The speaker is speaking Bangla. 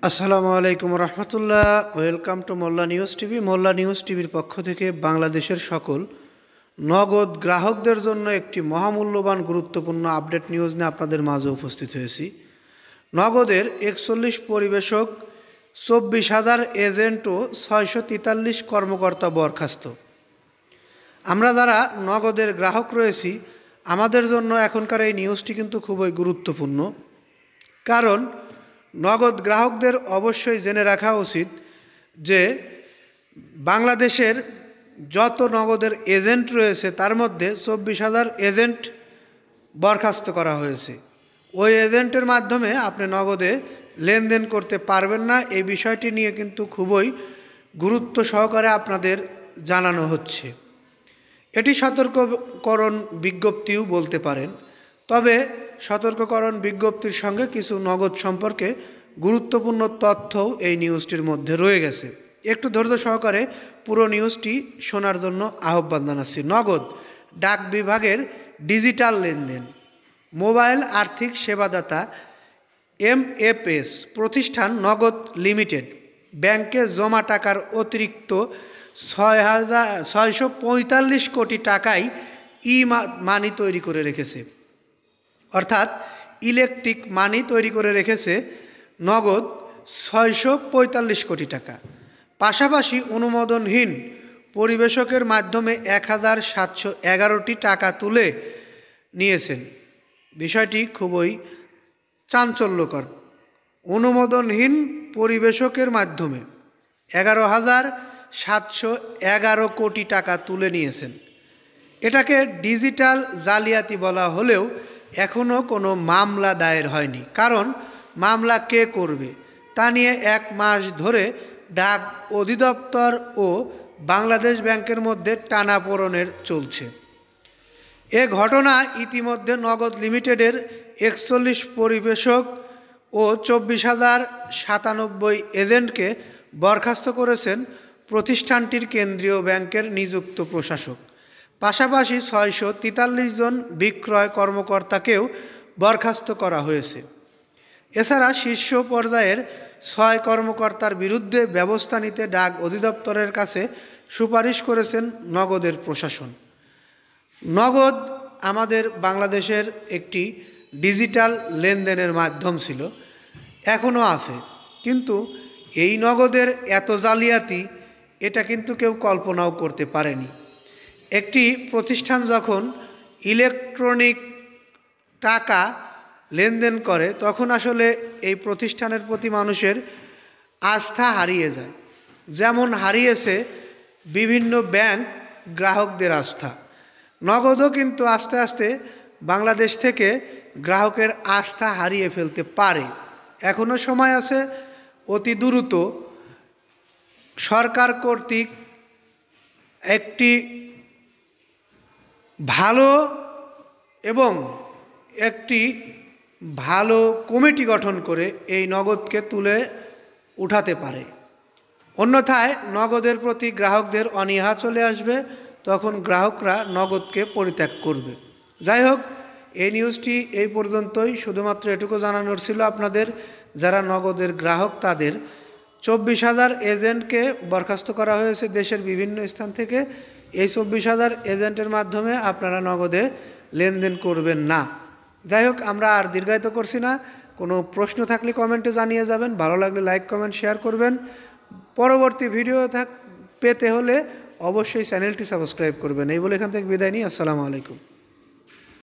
আসসালামু আলাইকুম রহমতুল্লাহ। Welcome to Molla news TV. Molla news টিভির পক্ষ থেকে বাংলাদেশের সকল নগদ গ্রাহকদের জন্য একটি মহামূল্যবান গুরুত্বপূর্ণ আপডেট নিউজ নিয়ে আপনাদের মাঝে উপস্থিত হয়েছি। নগদের 41 পরিবেশক, 24,000 এজেন্ট ও 643 কর্মকর্তা বরখাস্ত। আমরা যারা নগদের গ্রাহক রয়েছি, আমাদের জন্য এখনকার এই নিউজটি কিন্তু খুবই গুরুত্বপূর্ণ। কারণ নগদ গ্রাহকদের অবশ্যই জেনে রাখা উচিত যে বাংলাদেশের যত নগদের এজেন্ট রয়েছে তার মধ্যে 24,000 এজেন্ট বরখাস্ত করা হয়েছে। ওই এজেন্টের মাধ্যমে আপনি নগদে লেনদেন করতে পারবেন না। এই বিষয়টি নিয়ে কিন্তু খুবই গুরুত্ব সহকারে আপনাদের জানানো হচ্ছে। এটি সতর্ককরণ বিজ্ঞপ্তিও বলতে পারেন। তবে সতর্ককরণ বিজ্ঞপ্তির সঙ্গে কিছু নগদ সম্পর্কে গুরুত্বপূর্ণ তথ্যও এই নিউজটির মধ্যে রয়ে গেছে। একটু ধৈর্য সহকারে পুরো নিউজটি শোনার জন্য আহ্বান জানাচ্ছি। নগদ ডাক বিভাগের ডিজিটাল লেনদেন, মোবাইল আর্থিক সেবাদাতা MFS প্রতিষ্ঠান নগদ লিমিটেড ব্যাংকে জমা টাকার অতিরিক্ত 645 কোটি টাকায় মানি তৈরি করে রেখেছে, অর্থাৎ ইলেকট্রিক মানি তৈরি করে রেখেছে নগদ 645 কোটি টাকা। পাশাপাশি অনুমোদনহীন পরিবেশকের মাধ্যমে 1,711টি টাকা তুলে নিয়েছেন। বিষয়টি খুবই চাঞ্চল্যকর। অনুমোদনহীন পরিবেশকের মাধ্যমে 11,711 কোটি টাকা তুলে নিয়েছেন। এটাকে ডিজিটাল জালিয়াতি বলা হলেও এখনও কোনো মামলা দায়ের হয়নি। কারণ মামলা কে করবে তা নিয়ে 1 মাস ধরে ডাক অধিদপ্তর ও বাংলাদেশ ব্যাংকের মধ্যে টানাপোড়েনের চলছে। এ ঘটনা ইতিমধ্যে নগদ লিমিটেডের 41 পরিবেশক ও 24,097 এজেন্টকে বরখাস্ত করেছেন প্রতিষ্ঠানটির কেন্দ্রীয় ব্যাংকের নিযুক্ত প্রশাসক। পাশাপাশি 643 জন বিক্রয় কর্মকর্তাকেও বরখাস্ত করা হয়েছে। এছাড়া শীর্ষ পর্যায়ের 6 কর্মকর্তার বিরুদ্ধে ব্যবস্থা নিতে ডাক অধিদপ্তরের কাছে সুপারিশ করেছেন নগদের প্রশাসন। নগদ আমাদের বাংলাদেশের একটি ডিজিটাল লেনদেনের মাধ্যম ছিল, এখনও আছে, কিন্তু এই নগদের এত জালিয়াতি এটা কিন্তু কেউ কল্পনাও করতে পারেনি। একটি প্রতিষ্ঠান যখন ইলেকট্রনিক টাকা লেনদেন করে তখন আসলে এই প্রতিষ্ঠানের প্রতি মানুষের আস্থা হারিয়ে যায়। যেমন হারিয়েছে বিভিন্ন ব্যাংক গ্রাহকদের আস্থা, নগদও কিন্তু আস্তে আস্তে বাংলাদেশ থেকে গ্রাহকের আস্থা হারিয়ে ফেলতে পারে। এখনও সময় আছে। অতি দ্রুত সরকার কর্তৃক একটি ভালো কমিটি গঠন করে এই নগদকে তুলে উঠাতে পারে। অন্যথায় নগদের প্রতি গ্রাহকদের অনীহা চলে আসবে, তখন গ্রাহকরা নগদকে পরিত্যাগ করবে। যাই হোক, এই নিউজটি এই পর্যন্তই। শুধুমাত্র এটুকু জানানোর ছিল আপনাদের, যারা নগদের গ্রাহক তাদের 24,000 এজেন্টকে বরখাস্ত করা হয়েছে দেশের বিভিন্ন স্থান থেকে। এই 24,000 এজেন্টের মাধ্যমে আপনারা নগদে লেনদেন করবেন না। যাই হোক, আমরা আর দীর্ঘায়িত করছি না। কোনো প্রশ্ন থাকলে কমেন্টে জানিয়ে যাবেন। ভালো লাগলে লাইক কমেন্ট শেয়ার করবেন। পরবর্তী ভিডিও পেতে হলে অবশ্যই চ্যানেলটি সাবস্ক্রাইব করবেন। এই বলে এখান থেকে বিদায় নিই। আসসালামু আলাইকুম।